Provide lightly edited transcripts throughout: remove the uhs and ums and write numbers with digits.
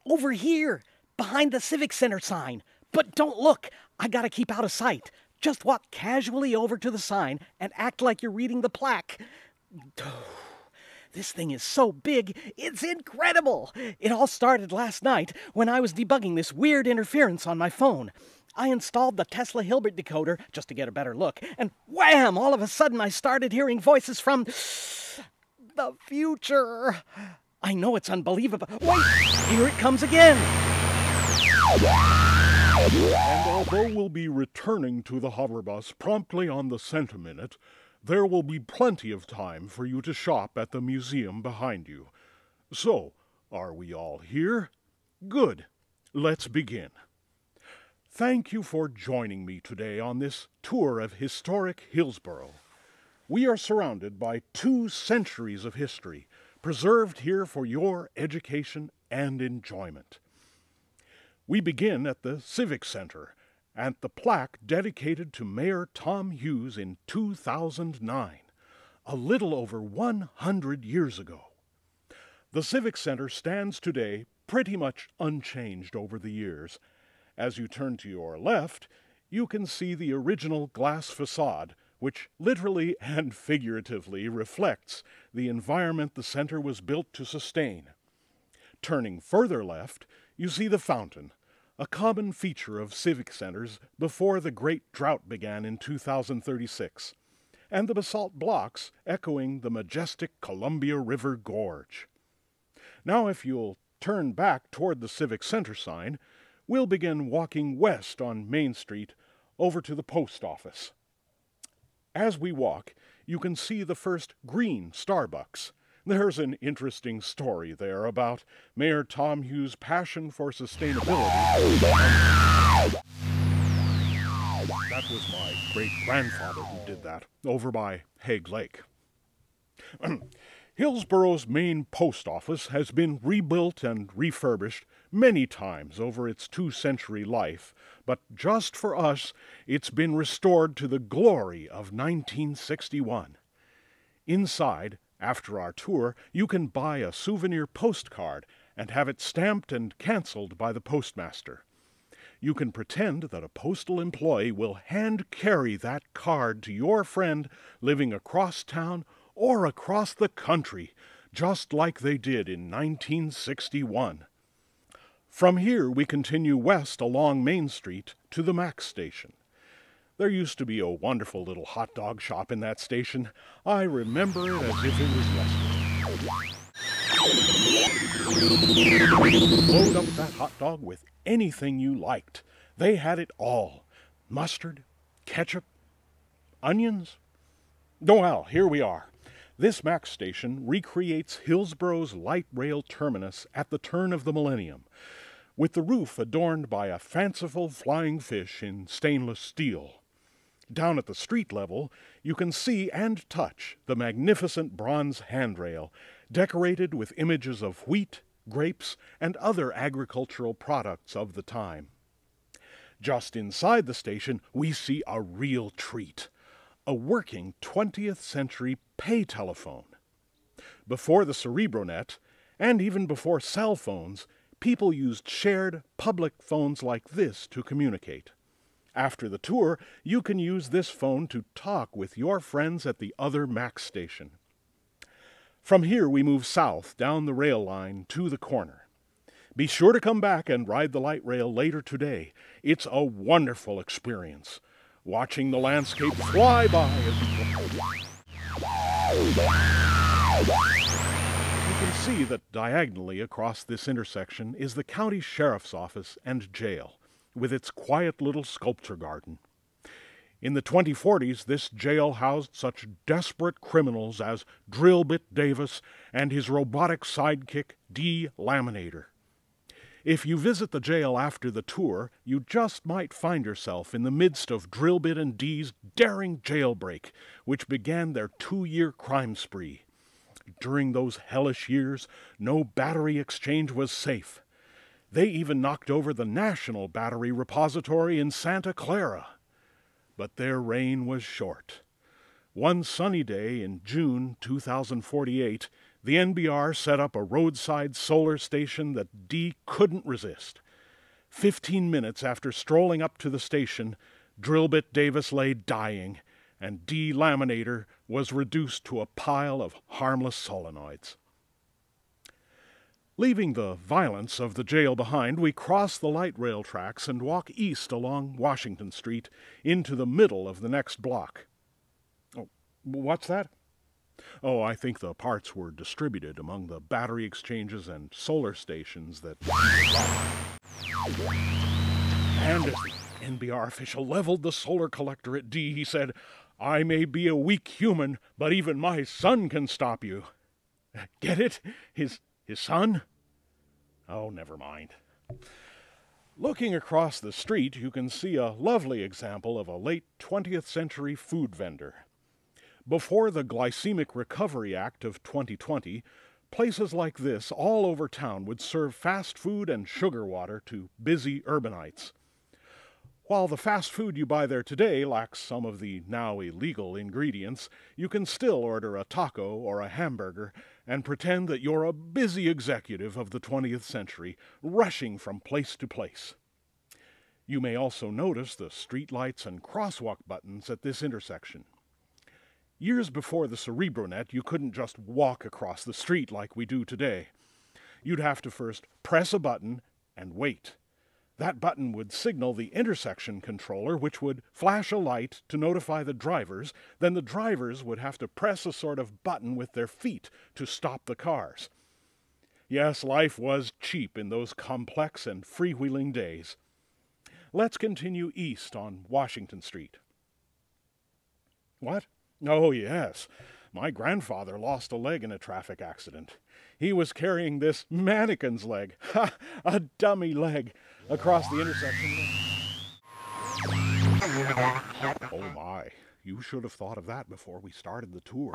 Over here, behind the Civic Center sign. But don't look, I gotta keep out of sight. Just walk casually over to the sign and act like you're reading the plaque. This thing is so big, it's incredible! It all started last night when I was debugging this weird interference on my phone. I installed the Tesla Hilbert decoder just to get a better look, and wham! All of a sudden I started hearing voices from the future. I know it's unbelievable. Wait! Here it comes again! And although we'll be returning to the hover bus promptly on the centiminute, there will be plenty of time for you to shop at the museum behind you. So, are we all here? Good. Let's begin. Thank you for joining me today on this tour of historic Hillsboro. We are surrounded by 2 centuries of history, preserved here for your education and enjoyment. We begin at the Civic Center, at the plaque dedicated to Mayor Tom Hughes in 2009, a little over 100 years ago. The Civic Center stands today pretty much unchanged over the years. As you turn to your left, you can see the original glass facade, which literally and figuratively reflects the environment the center was built to sustain. Turning further left, you see the fountain, a common feature of civic centers before the great drought began in 2036, and the basalt blocks echoing the majestic Columbia River Gorge. Now, if you'll turn back toward the Civic Center sign, we'll begin walking west on Main Street over to the post office. As we walk, you can see the first green Starbucks. There's an interesting story there about Mayor Tom Hughes' passion for sustainability. That was my great-grandfather who did that, over by Hague Lake. Hillsboro's main post office has been rebuilt and refurbished many times over its 2-century life, but just for us, it's been restored to the glory of 1961. Inside, after our tour, you can buy a souvenir postcard and have it stamped and canceled by the postmaster. You can pretend that a postal employee will hand-carry that card to your friend living across town or across the country, just like they did in 1961. From here, we continue west along Main Street to the Max station. There used to be a wonderful little hot dog shop in that station. I remember it as if it was yesterday. Load up that hot dog with anything you liked. They had it all. Mustard, ketchup, onions. Oh, well, here we are. This Max station recreates Hillsboro's light rail terminus at the turn of the millennium, with the roof adorned by a fanciful flying fish in stainless steel. Down at the street level, you can see and touch the magnificent bronze handrail, decorated with images of wheat, grapes, and other agricultural products of the time. Just inside the station, we see a real treat, a working 20th century pay telephone. Before the CerebroNet, and even before cell phones, people used shared public phones like this to communicate. After the tour, you can use this phone to talk with your friends at the other Max station. From here, we move south down the rail line to the corner. Be sure to come back and ride the light rail later today. It's a wonderful experience, watching the landscape fly by as you can see that diagonally across this intersection is the county sheriff's office and jail, with its quiet little sculpture garden. In the 2040s, this jail housed such desperate criminals as Drillbit Davis and his robotic sidekick, D. Laminator. If you visit the jail after the tour, you just might find yourself in the midst of Drillbit and D's daring jailbreak, which began their 2-year crime spree. During those hellish years, no battery exchange was safe. They even knocked over the National Battery Repository in Santa Clara. But their reign was short. One sunny day in June 2048, the NBR set up a roadside solar station that Dee couldn't resist. 15 minutes after strolling up to the station, Drillbit Davis lay dying, and Dee Laminator was reduced to a pile of harmless solenoids. Leaving the violence of the jail behind, we cross the light rail tracks and walk east along Washington Street into the middle of the next block. Oh, what's that? Oh, I think the parts were distributed among the battery exchanges and solar stations that... And as the NBR official leveled the solar collector at Dee, he said, "I may be a weak human, but even my son can stop you." Get it? His son? Oh, never mind. Looking across the street, you can see a lovely example of a late 20th century food vendor. Before the Glycemic Recovery Act of 2020, places like this all over town would serve fast food and sugar water to busy urbanites. While the fast food you buy there today lacks some of the now illegal ingredients, you can still order a taco or a hamburger and pretend that you're a busy executive of the 20th century, rushing from place to place. You may also notice the streetlights and crosswalk buttons at this intersection. Years before the Cerebronet, you couldn't just walk across the street like we do today. You'd have to first press a button and wait. That button would signal the intersection controller, which would flash a light to notify the drivers. Then the drivers would have to press a sort of button with their feet to stop the cars. Yes, life was cheap in those complex and freewheeling days. Let's continue east on Washington Street. What? Oh, yes. My grandfather lost a leg in a traffic accident. He was carrying this mannequin's leg, a dummy leg, across the intersection. Oh my, you should have thought of that before we started the tour.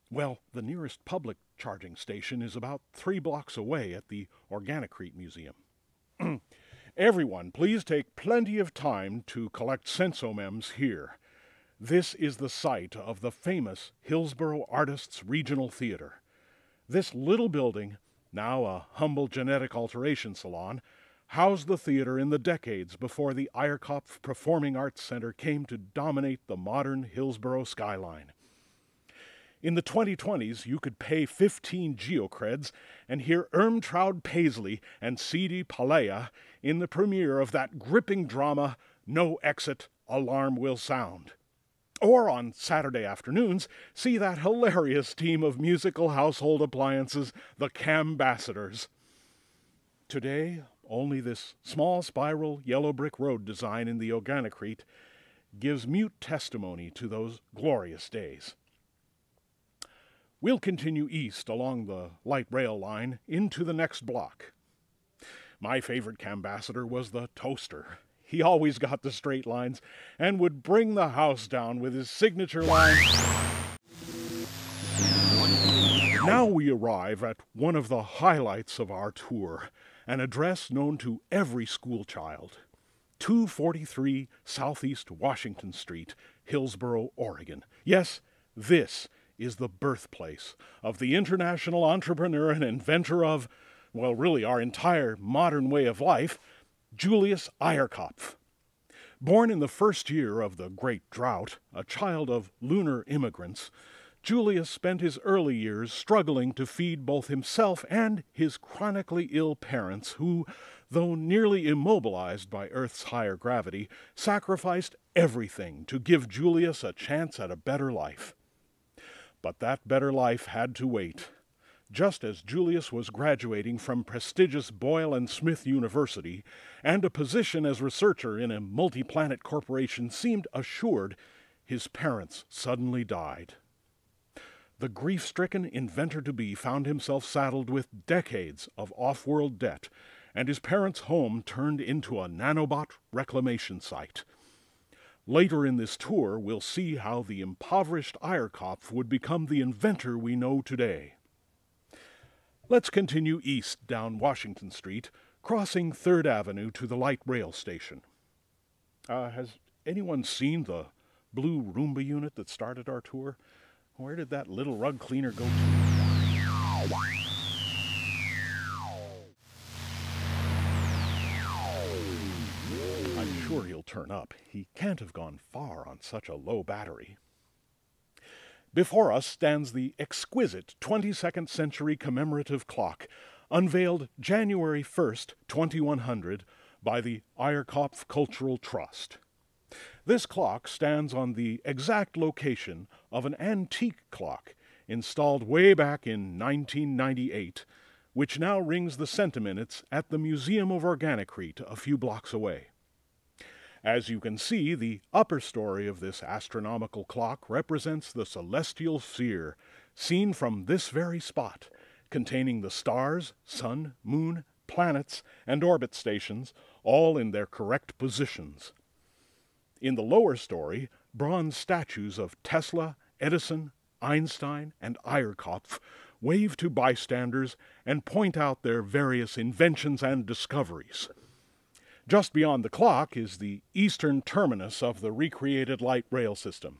Well, the nearest public charging station is about 3 blocks away at the Organicrete Museum. Everyone, please take plenty of time to collect sensomems here. This is the site of the famous Hillsboro Artists Regional Theater. This little building, now a humble genetic alteration salon, housed the theater in the decades before the Ire Cops Performing Arts Center came to dominate the modern Hillsboro skyline. In the 2020s, you could pay 15 geocreds and hear Ermtraud Paisley and C.D. Palea in the premiere of that gripping drama, No Exit, Alarm Will Sound. Or on Saturday afternoons, see that hilarious team of musical household appliances, the Cambassadors. Today, only this small spiral yellow brick road design in the Organicrete gives mute testimony to those glorious days. We'll continue east along the light rail line into the next block. My favorite Cambassador was the Toaster. He always got the straight lines and would bring the house down with his signature line. Now we arrive at one of the highlights of our tour, an address known to every schoolchild. 243 Southeast Washington Street, Hillsboro, Oregon. Yes, this is the birthplace of the international entrepreneur and inventor of, well, really our entire modern way of life, Julius Irec. Born in the first year of the Great Drought, a child of lunar immigrants, Julius spent his early years struggling to feed both himself and his chronically ill parents who, though nearly immobilized by Earth's higher gravity, sacrificed everything to give Julius a chance at a better life. But that better life had to wait. Just as Julius was graduating from prestigious Boyle and Smith University, and a position as researcher in a multi-planet corporation seemed assured, his parents suddenly died. The grief-stricken inventor-to-be found himself saddled with decades of off-world debt, and his parents' home turned into a nanobot reclamation site. Later in this tour, we'll see how the impoverished Irec would become the inventor we know today. Let's continue east down Washington Street, crossing 3rd Avenue to the light rail station. Has anyone seen the blue Roomba unit that started our tour? Where did that little rug cleaner go to? I'm sure he'll turn up. He can't have gone far on such a low battery. Before us stands the exquisite 22nd century commemorative clock, unveiled January 1st, 2100, by the Ire Cops Cultural Trust. This clock stands on the exact location of an antique clock installed way back in 1998, which now rings the centiminutes at the Museum of Organicrete a few blocks away. As you can see, the upper story of this astronomical clock represents the celestial sphere, seen from this very spot, containing the stars, sun, moon, planets, and orbit stations, all in their correct positions. In the lower story, bronze statues of Tesla, Edison, Einstein, and Ire Cops wave to bystanders and point out their various inventions and discoveries. Just beyond the clock is the eastern terminus of the recreated light rail system.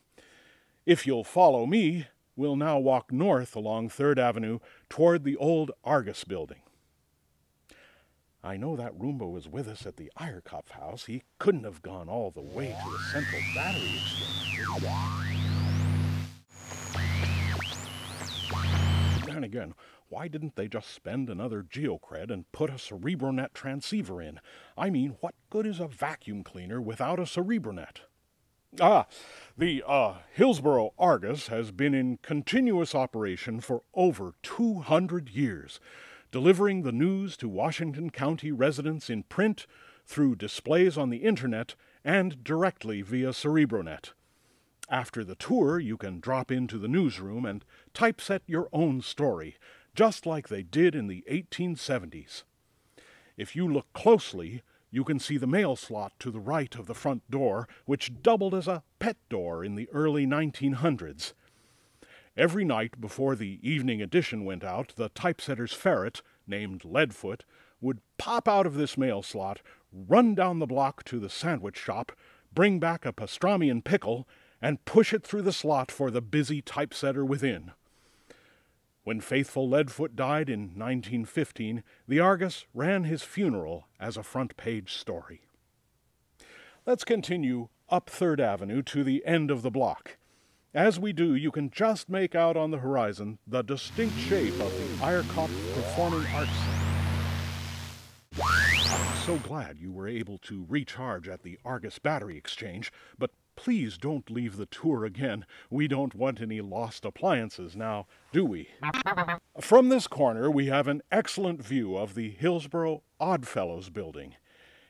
If you'll follow me, we'll now walk north along 3rd Avenue toward the old Argus building. I know that Roomba was with us at the Ire Cops house. He couldn't have gone all the way to the central battery exchange. Then again, why didn't they just spend another geocred and put a CerebroNet transceiver in? I mean, what good is a vacuum cleaner without a CerebroNet? The Hillsboro Argus has been in continuous operation for over 200 years, delivering the news to Washington County residents in print, through displays on the Internet, and directly via CerebroNet. After the tour, you can drop into the newsroom and typeset your own story, just like they did in the 1870s. If you look closely, you can see the mail slot to the right of the front door, which doubled as a pet door in the early 1900s. Every night before the evening edition went out, the typesetter's ferret, named Leadfoot, would pop out of this mail slot, run down the block to the sandwich shop, bring back a pastrami and pickle, and push it through the slot for the busy typesetter within. When faithful Leadfoot died in 1915, the Argus ran his funeral as a front-page story. Let's continue up 3rd Avenue to the end of the block. As we do, you can just make out on the horizon the distinct shape of the Ire Cops Performing Arts Center. I'm so glad you were able to recharge at the Argus Battery Exchange, but please don't leave the tour again. We don't want any lost appliances now, do we? From this corner, we have an excellent view of the Hillsboro OddFellows building.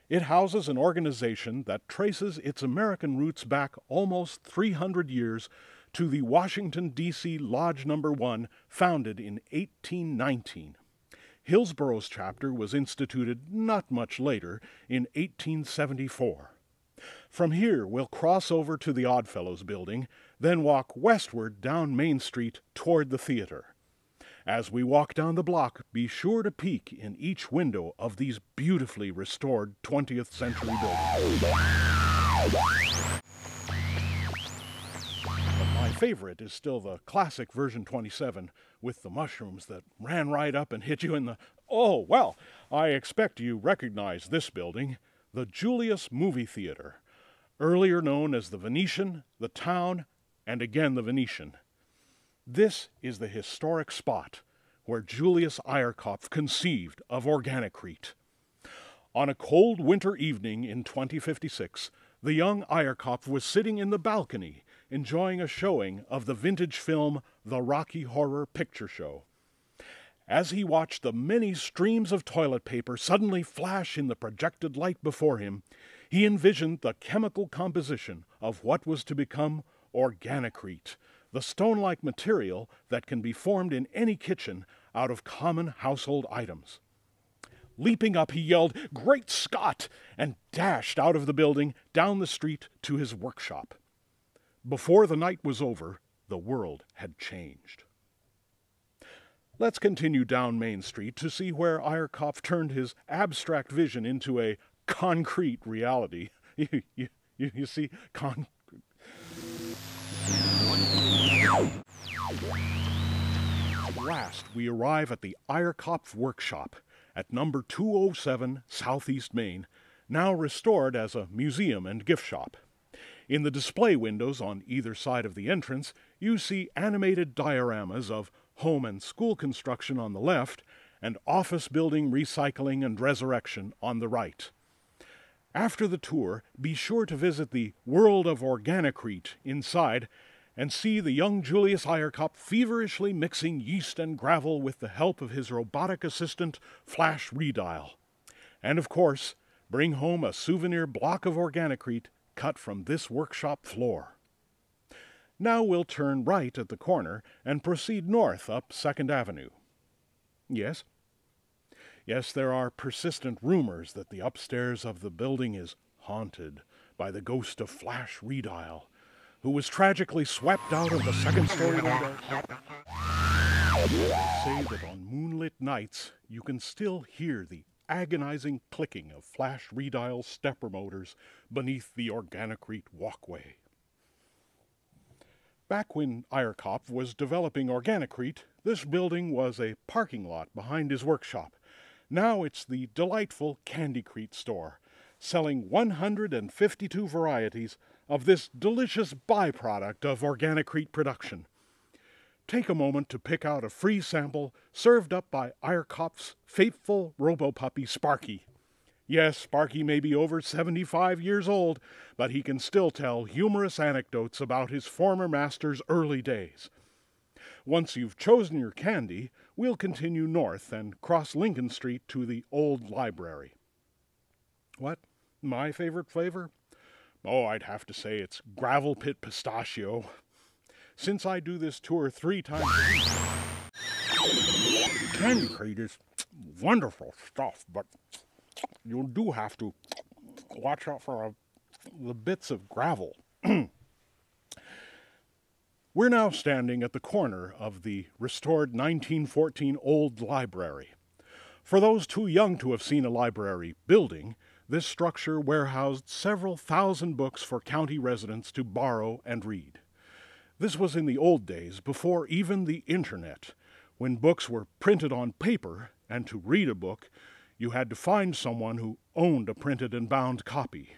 It houses an organization that traces its American roots back almost 300 years to the Washington, D.C. Lodge No. 1, founded in 1819. Hillsboro's chapter was instituted not much later, in 1874. From here, we'll cross over to the OddFellows building, then walk westward down Main Street toward the theater. As we walk down the block, be sure to peek in each window of these beautifully restored 20th century buildings. But my favorite is still the classic version 27 with the mushrooms that ran right up and hit you in the... Oh, well, I expect you recognize this building, the Julius Movie Theater, earlier known as the Venetian, the Town, and again the Venetian. This is the historic spot where Julius Irec conceived of Organicrete. On a cold winter evening in 2056, the young Irec was sitting in the balcony enjoying a showing of the vintage film The Rocky Horror Picture Show. As he watched the many streams of toilet paper suddenly flash in the projected light before him, he envisioned the chemical composition of what was to become Organicrete, the stone-like material that can be formed in any kitchen out of common household items. Leaping up, he yelled, "Great Scott!" and dashed out of the building, down the street to his workshop. Before the night was over, the world had changed. Let's continue down Main Street to see where Irec turned his abstract vision into a concrete reality. You see, last, we arrive at the Ire Cops Workshop at number 207 Southeast Main, now restored as a museum and gift shop. In the display windows on either side of the entrance, you see animated dioramas of home and school construction on the left and office building recycling and resurrection on the right. After the tour, be sure to visit the World of Organicrete inside and see the young Julius Irec feverishly mixing yeast and gravel with the help of his robotic assistant, Flash Redial. And of course, bring home a souvenir block of Organicrete cut from this workshop floor. Now we'll turn right at the corner and proceed north up 2nd Avenue. Yes? Yes, there are persistent rumors that the upstairs of the building is haunted by the ghost of Flash Redial, who was tragically swept out of the second-story window. Say that on moonlit nights you can still hear the agonizing clicking of Flash Redial's stepper motors beneath the Organicrete walkway. Back when Ire Cop was developing Organicrete, this building was a parking lot behind his workshop. Now it's the delightful Candycrete store, selling 152 varieties of this delicious byproduct of Organicrete production. Take a moment to pick out a free sample served up by Ire Cop's faithful robo-puppy Sparky. Yes, Sparky may be over 75 years old, but he can still tell humorous anecdotes about his former master's early days. Once you've chosen your candy, we'll continue north and cross Lincoln Street to the old library. What? My favorite flavor? Oh, I'd have to say it's gravel pit pistachio. Since I do this tour 3 times a week, Candycrete is wonderful stuff, but you do have to watch out for the bits of gravel. We're now standing at the corner of the restored 1914 Old Library. For those too young to have seen a library building, this structure warehoused several thousand books for county residents to borrow and read. This was in the old days, before even the internet, when books were printed on paper, and to read a book, you had to find someone who owned a printed and bound copy.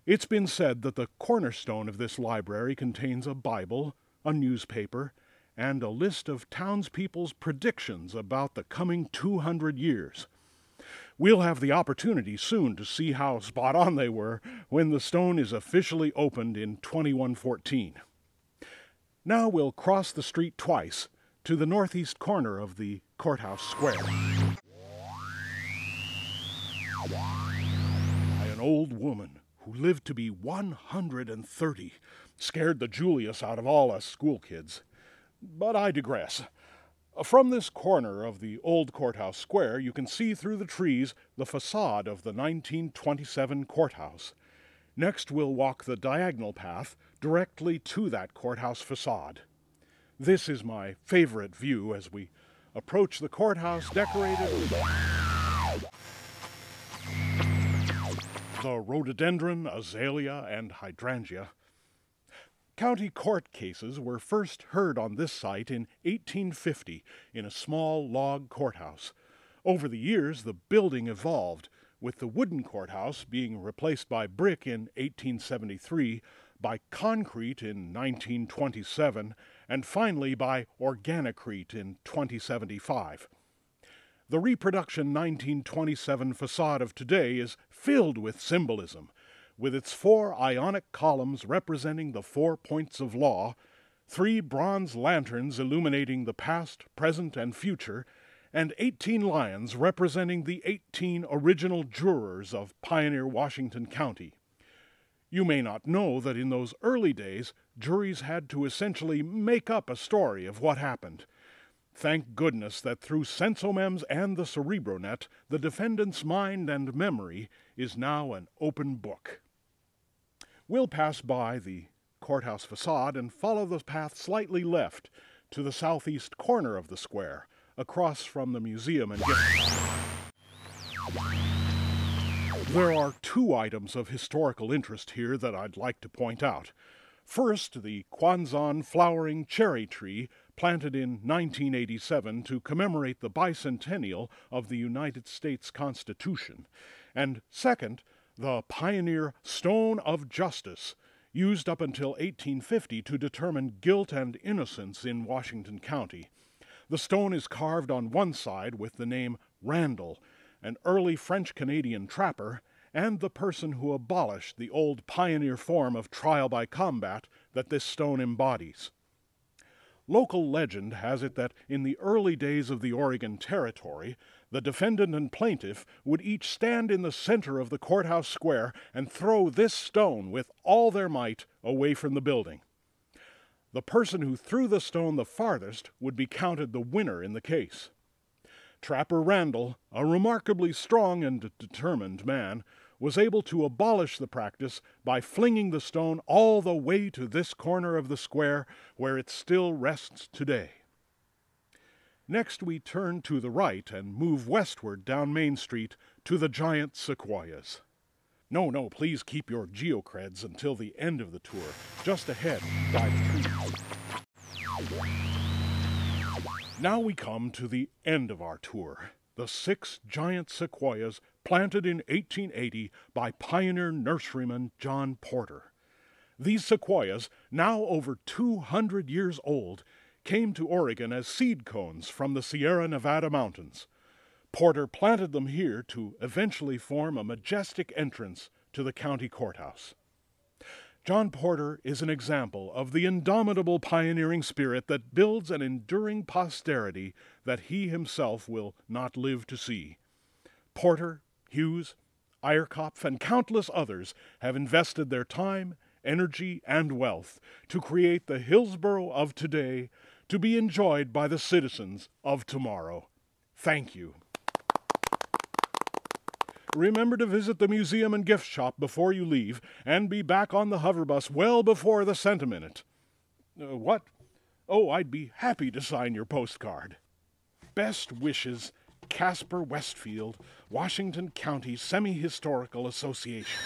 It's been said that the cornerstone of this library contains a Bible, a newspaper, and a list of townspeople's predictions about the coming 200 years. We'll have the opportunity soon to see how spot on they were when the stone is officially opened in 2114. Now we'll cross the street twice to the northeast corner of the courthouse square. By an old woman who lived to be 130, scared the Julius out of all us school kids. But I digress. From this corner of the old courthouse square, you can see through the trees the facade of the 1927 courthouse. Next, we'll walk the diagonal path directly to that courthouse facade. This is my favorite view as we approach the courthouse decorated with the rhododendron, azalea, and hydrangea. County court cases were first heard on this site in 1850 in a small log courthouse. Over the years, the building evolved, with the wooden courthouse being replaced by brick in 1873, by concrete in 1927, and finally by Organicrete in 2075. The reproduction 1927 facade of today is filled with symbolism, with its 4 Ionic columns representing the 4 points of law, 3 bronze lanterns illuminating the past, present, and future, and 18 lions representing the 18 original jurors of pioneer Washington County. You may not know that in those early days, juries had to essentially make up a story of what happened. Thank goodness that through Sensomems and the CerebroNet, the defendant's mind and memory is now an open book. We'll pass by the courthouse facade and follow the path slightly left to the southeast corner of the square, across from the museum and gift shop. There are 2 items of historical interest here that I'd like to point out. First, the Kwanzan flowering cherry tree planted in 1987 to commemorate the bicentennial of the United States Constitution, and second, the pioneer Stone of Justice, used up until 1850 to determine guilt and innocence in Washington County. The stone is carved on one side with the name Randall, an early French-Canadian trapper, and the person who abolished the old pioneer form of trial by combat that this stone embodies. Local legend has it that in the early days of the Oregon Territory, the defendant and plaintiff would each stand in the center of the courthouse square and throw this stone with all their might away from the building. The person who threw the stone the farthest would be counted the winner in the case. Trapper Randall, a remarkably strong and determined man, was able to abolish the practice by flinging the stone all the way to this corner of the square where it still rests today. Next we turn to the right and move westward down Main Street to the Giant Sequoias. No, please keep your geocreds until the end of the tour, just ahead by the trees. Now we come to the end of our tour. The 6 giant sequoias planted in 1880 by pioneer nurseryman John Porter. These sequoias, now over 200 years old, came to Oregon as seed cones from the Sierra Nevada mountains. Porter planted them here to eventually form a majestic entrance to the county courthouse. John Porter is an example of the indomitable pioneering spirit that builds an enduring posterity that he himself will not live to see. Porter, Hughes, Ire Cops, and countless others have invested their time, energy, and wealth to create the Hillsboro of today, to be enjoyed by the citizens of tomorrow. Thank you. Remember to visit the museum and gift shop before you leave, and be back on the hover bus well before the Centiminute. What? Oh, I'd be happy to sign your postcard. Best wishes, Casper Westfield, Washington County Semi-Historical Association.